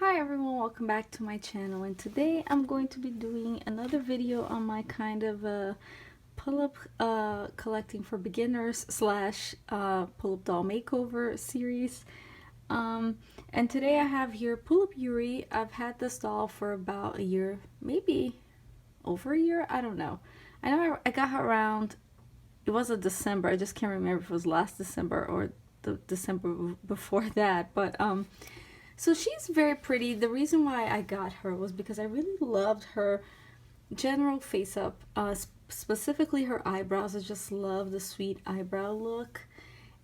Hi everyone, welcome back to my channel, and today I'm going to be doing another video on my kind of pull-up collecting for beginners slash pull-up doll makeover series. And today I have here Pullip Yuri. I've had this doll for about a year, maybe over a year, I don't know. I know I got her around, it was a December, I just can't remember if it was last December or the December before that, but so she's very pretty. The reason why I got her was because I really loved her general face up, specifically her eyebrows. I just love the sweet eyebrow look.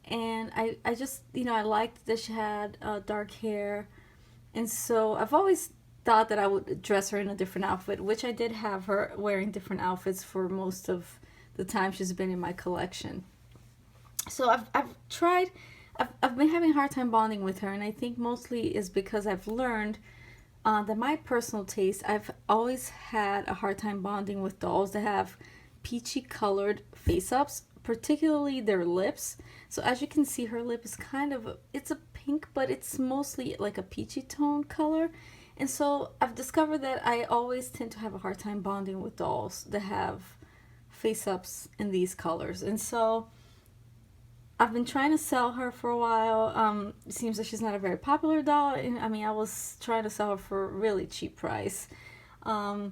And I just, I liked that she had dark hair. And so I've always thought that I would dress her in a different outfit, which I did have her wearing different outfits for most of the time she's been in my collection. So I've tried... I've been having a hard time bonding with her, and I think mostly is because I've learned that my personal taste, I've always had a hard time bonding with dolls that have peachy colored face-ups, particularly their lips. So as you can see, her lip is kind of, it's a pink, but it's mostly like a peachy tone color. And so I've discovered that I always tend to have a hard time bonding with dolls that have face-ups in these colors. And so I've been trying to sell her for a while. It seems like she's not a very popular doll. I mean, I was trying to sell her for a really cheap price. And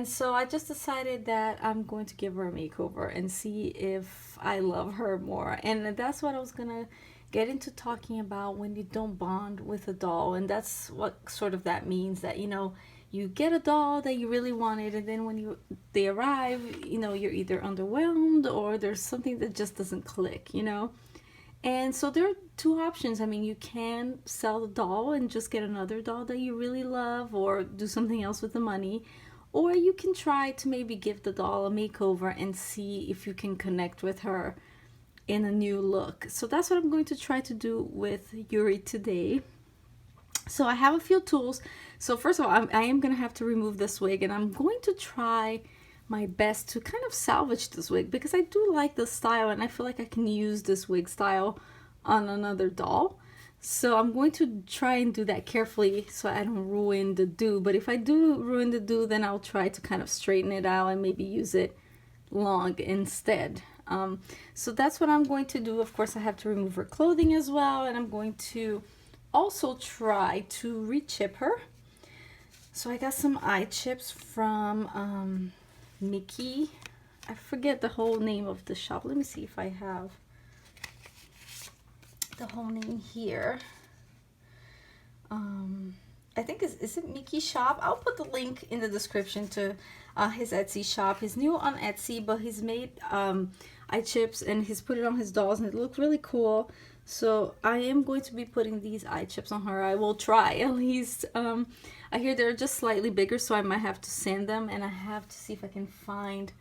so I just decided that I'm going to give her a makeover and see if I love her more. And that's what I was going to get into talking about when you don't bond with a doll. And that's what sort of that means, that, you get a doll that you really wanted, and then when they arrive, you're either underwhelmed or there's something that just doesn't click, And so there are two options. I mean, you can sell the doll and just get another doll that you really love, or do something else with the money. Or you can try to maybe give the doll a makeover and see if you can connect with her in a new look. So that's what I'm going to try to do with Yuri today. So I have a few tools. So first of all, I am going to have to remove this wig, and I'm going to try my best to kind of salvage this wig because I do like the style, and I feel like I can use this wig style on another doll. So I'm going to try and do that carefully so I don't ruin the do. But if I do ruin the do, then I'll try to kind of straighten it out and maybe use it long instead. So that's what I'm going to do. Of course, I have to remove her clothing as well, and I'm going to also try to re-chip her. So I got some eye chips from MbyMiki. I forget the whole name of the shop. Let me see if I have the whole name here. I think is it Miki shop? I'll put the link in the description to his Etsy shop. He's new on Etsy, but he's made eye chips and he's put it on his dolls, and it looked really cool. So I am going to be putting these eye chips on her. I will try at least. I hear they're just slightly bigger, so I might have to sand them, and I have to see if I can find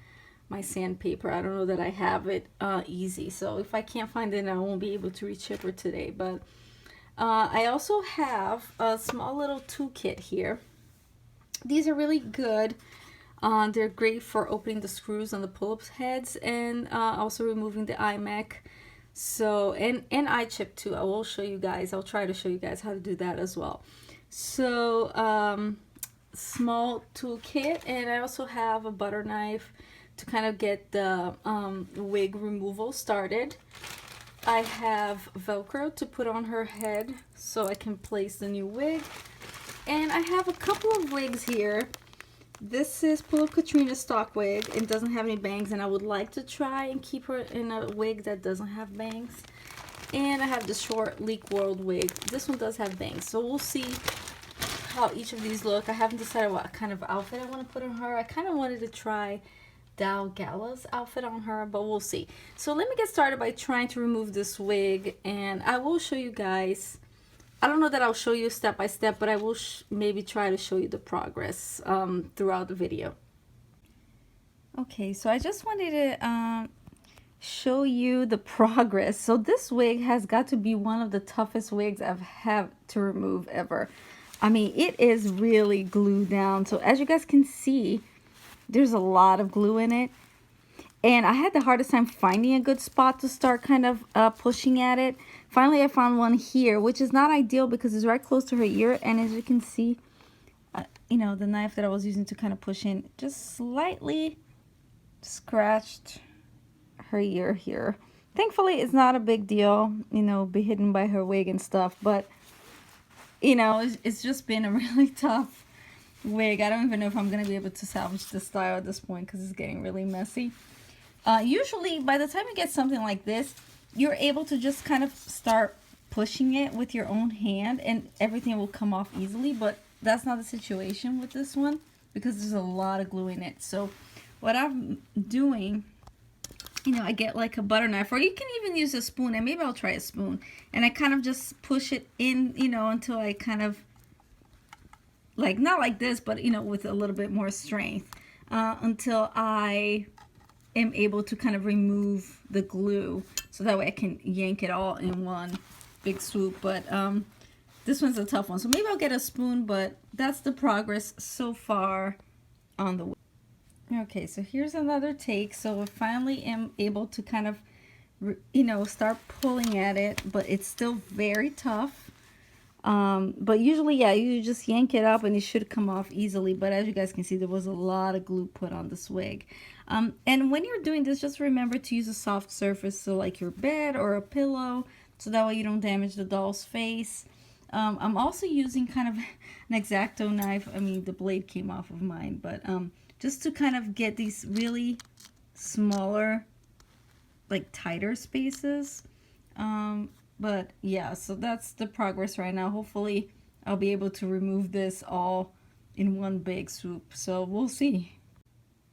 my sandpaper. I don't know that I have it easy, so if I can't find it, I won't be able to re-chip her today. But I also have a small little toolkit here. These are really good. They're great for opening the screws on the pull-up heads, and also removing the iMac. So, and eye chip too. I will show you guys. I'll try to show you guys how to do that as well. So, small toolkit, and I also have a butter knife to kind of get the wig removal started. I have Velcro to put on her head so I can place the new wig. And I have a couple of wigs here. This is Pullip Katrina's stock wig. It doesn't have any bangs, and I would like to try and keep her in a wig that doesn't have bangs. And I have the short Leak World wig. This one does have bangs, so we'll see how each of these look. I haven't decided what kind of outfit I want to put on her. I kind of wanted to try Dal Gala's outfit on her, but we'll see. So let me get started by trying to remove this wig, and I will show you guys. I don't know that I'll show you step by step, but I will maybe try to show you the progress throughout the video. Okay, so I just wanted to show you the progress. So this wig has got to be one of the toughest wigs I've had to remove ever. I mean, it is really glued down. So as you guys can see, there's a lot of glue in it. And I had the hardest time finding a good spot to start kind of pushing at it. finally I found one here, which is not ideal because it's right close to her ear, and as you can see, you know, the knife that I was using to kind of push in just slightly scratched her ear here. Thankfully, it's not a big deal, you know, be hidden by her wig and stuff, but, you know, it's just been a really tough wig. I don't even know if I'm going to be able to salvage the style at this point because it's getting really messy. Usually, by the time you get something like this, you're able to just kind of start pushing it with your own hand and everything will come off easily, but that's not the situation with this one because there's a lot of glue in it. So what I'm doing, you know, I get like a butter knife, or you can even use a spoon, and maybe I'll try a spoon, and I kind of just push it in, you know, until I kind of, like, not like this, but, you know, with a little bit more strength, until I am able to kind of remove the glue, so that way I can yank it all in one big swoop. But this one's a tough one, so maybe I'll get a spoon, but that's the progress so far on the wig. Okay, so here's another take. So I finally am able to kind of, you know, start pulling at it, but it's still very tough. But usually, yeah, you just yank it up and it should come off easily. But as you guys can see, there was a lot of glue put on this wig. And when you're doing this, just remember to use a soft surface, so like your bed or a pillow, so that way you don't damage the doll's face. I'm also using kind of an X-Acto knife. I mean, the blade came off of mine, but just to kind of get these really smaller, like tighter spaces. But yeah, so that's the progress right now. Hopefully I'll be able to remove this all in one big swoop, so we'll see.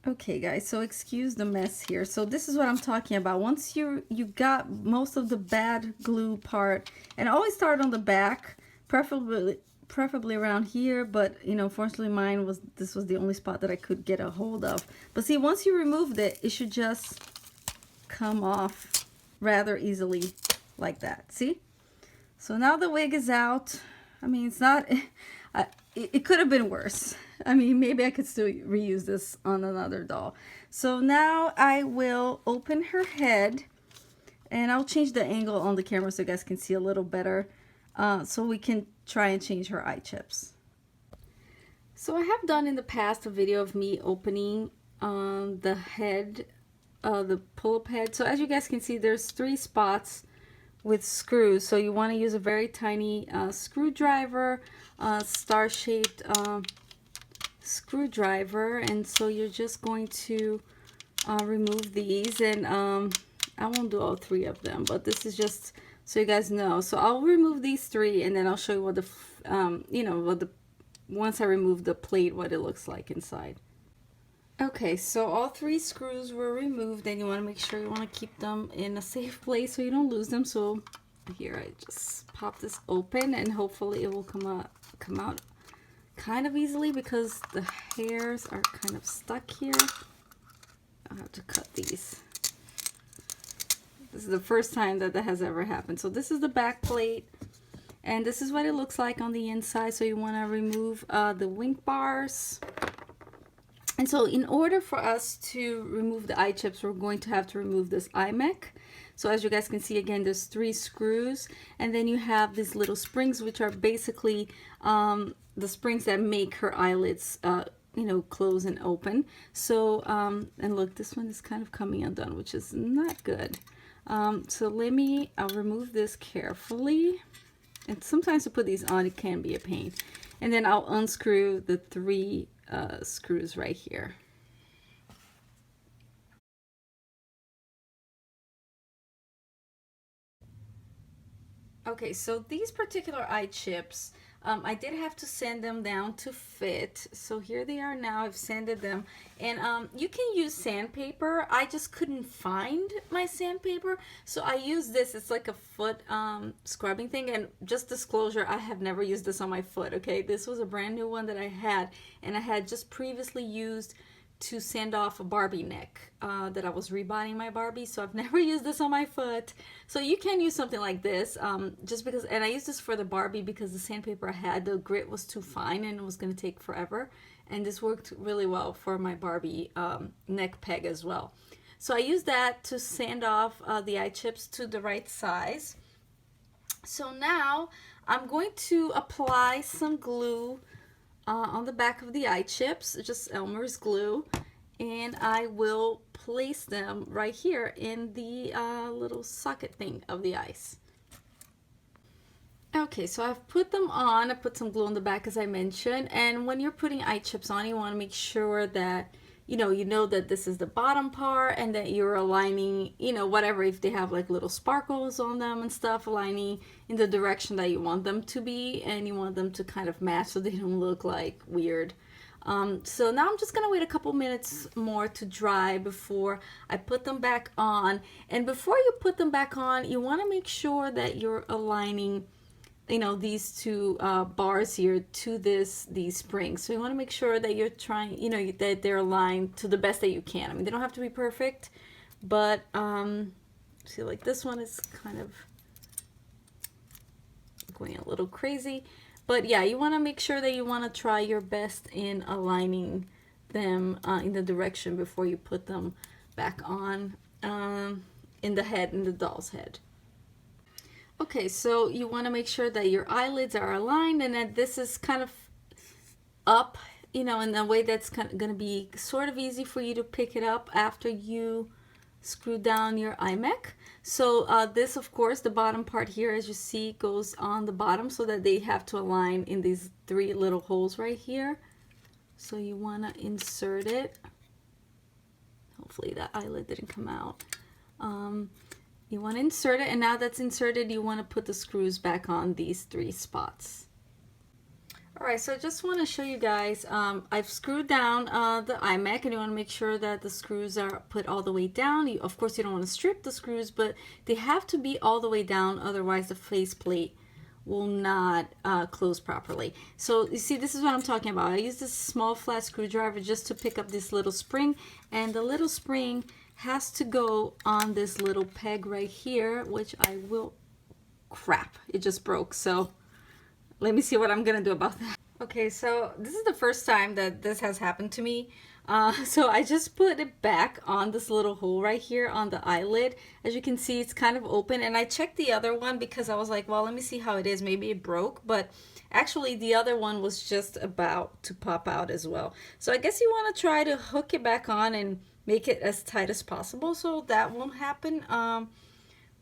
Okay guys, so excuse the mess here. So this is what I'm talking about. Once you got most of the bad glue part, and always start on the back, preferably around here, but you know, fortunately this was the only spot that I could get a hold of. But see, once you removed it, it should just come off rather easily like that. See? So now the wig is out. I mean, it's not, it could have been worse. I mean, maybe I could still reuse this on another doll. So now I will open her head, and I'll change the angle on the camera so you guys can see a little better, so we can try and change her eye chips. So I have done in the past a video of me opening the head, the pull-up head. So as you guys can see, there's 3 spots with screws, so you want to use a very tiny screwdriver, star-shaped screwdriver, and so you're just going to remove these, and I won't do all 3 of them, but this is just so you guys know. So I'll remove these 3, and then I'll show you what the you know, what the, once I remove the plate, what it looks like inside. Okay, so all 3 screws were removed, and you want to make sure you want to keep them in a safe place so you don't lose them. So here, I just pop this open, and hopefully it will come out kind of easily because the hairs are kind of stuck here. I'll have to cut these. This is the first time that has ever happened. So this is the back plate, and this is what it looks like on the inside. So you want to remove the wink bars. And so in order for us to remove the eye chips, we're going to have to remove this eye mech. So as you guys can see, again, there's 3 screws, and then you have these little springs, which are basically the springs that make her eyelids, you know, close and open. So, and look, this one is kind of coming undone, which is not good. So I'll remove this carefully. And sometimes to put these on, it can be a pain. And then I'll unscrew the 3 screws right here. Okay, so these particular eye chips, I did have to sand them down to fit. So here they are now. I've sanded them, and you can use sandpaper. I just couldn't find my sandpaper, so I use this. It's like a foot scrubbing thing, and just disclosure, I have never used this on my foot. Okay, this was a brand new one that I had, and I had just previously used to sand off a Barbie neck that I was rebonding my Barbie, so I've never used this on my foot. So you can use something like this, just because, and I used this for the Barbie because the sandpaper I had, the grit was too fine and it was going to take forever, and this worked really well for my Barbie neck peg as well. So I used that to sand off the eye chips to the right size. So now I'm going to apply some glue on the back of the eye chips, just Elmer's glue, and I will place them right here in the little socket thing of the eyes. Okay, so I've put them on. I put some glue on the back as I mentioned, and when you're putting eye chips on, you want to make sure that you know that this is the bottom part and that you're aligning, whatever, if they have like little sparkles on them and stuff, aligning in the direction that you want them to be, and you want them to kind of match so they don't look like weird. So now I'm just gonna wait a couple minutes more to dry before I put them back on. And before you put them back on, you want to make sure that you're aligning these two bars here to these springs. So you want to make sure that you're trying, that they're aligned to the best that you can. I mean, they don't have to be perfect, but see, like this one is kind of going a little crazy. But yeah, you want to make sure that you want to try your best in aligning them in the direction before you put them back on in the doll's head. Okay, so you want to make sure that your eyelids are aligned and that this is kind of up, in a way that's kind of going to be sort of easy for you to pick it up after you screw down your iMac. So this, of course, the bottom part here, as you see, goes on the bottom so that they have to align in these 3 little holes right here. So you want to insert it. Hopefully that eyelid didn't come out. You want to insert it, and now that's inserted, you want to put the screws back on these 3 spots. Alright, so I just want to show you guys, I've screwed down the iMac, and you want to make sure that the screws are put all the way down. Of course, you don't want to strip the screws, but they have to be all the way down, otherwise the faceplate will not close properly. So you see, this is what I'm talking about. I use this small flat screwdriver just to pick up this little spring, and the little spring has to go on this little peg right here, which I will, crap, it just broke. So let me see what I'm gonna do about that. Okay, so this is the first time that this has happened to me. So I just put it back on this little hole right here on the eyelid. As you can see, it's kind of open, and I checked the other one because I was like, well, let me see how it is. Maybe it broke, but actually the other one was just about to pop out as well. So I guess you want to try to hook it back on and make it as tight as possible so that won't happen.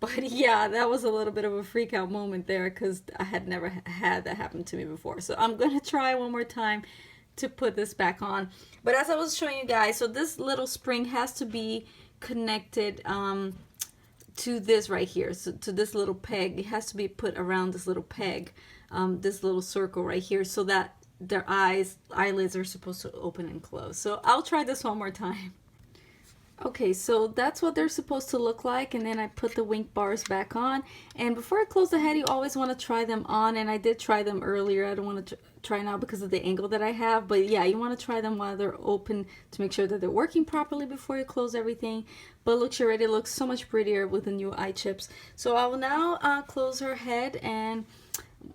But yeah, that was a little bit of a freak out moment there because I had never had that happen to me before. So I'm going to try one more time to put this back on. But as I was showing you guys, so this little spring has to be connected to this right here. So to this little peg, it has to be put around this little peg, this little circle right here, so that their eyelids are supposed to open and close. So I'll try this one more time. Okay, so that's what they're supposed to look like, and then I put the wink bars back on. And before I close the head, you always want to try them on, and I did try them earlier. I don't want to try now because of the angle that I have, but yeah, you want to try them while they're open to make sure that they're working properly before you close everything. But look, she already looks so much prettier with the new eye chips. So I will now close her head, and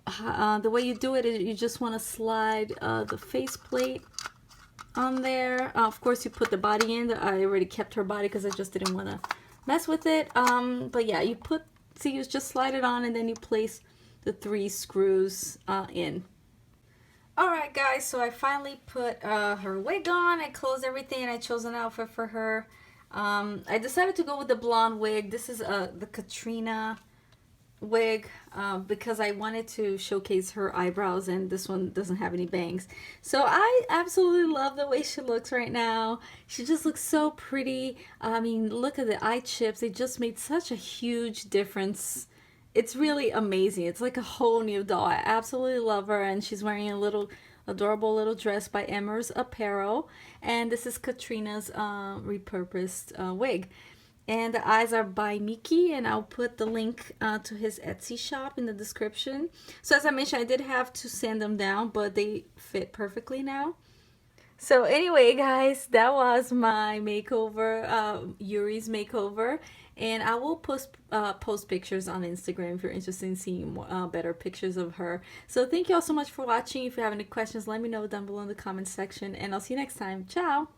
the way you do it is you just want to slide the faceplate on there. Of course, you put the body in. I already kept her body because I just didn't want to mess with it. But yeah, you just slide it on, and then you place the 3 screws in. Alright guys, so I finally put her wig on. I closed everything, and I chose an outfit for her. I decided to go with the blonde wig. This is the Katrina wig because I wanted to showcase her eyebrows, and this one doesn't have any bangs. So I absolutely love the way she looks right now. She just looks so pretty. I mean, look at the eye chips. They just made such a huge difference. It's really amazing. It's like a whole new doll. I absolutely love her, and she's wearing a little adorable little dress by Emmer's Apparel, and this is Katrina's repurposed wig. And the eyes are by MbyMiki, and I'll put the link to his Etsy shop in the description. So as I mentioned, I did have to sand them down, but they fit perfectly now. So anyway, guys, that was my makeover, Yuri's makeover. And I will post pictures on Instagram if you're interested in seeing more, better pictures of her. So thank you all so much for watching. If you have any questions, let me know down below in the comment section. And I'll see you next time. Ciao!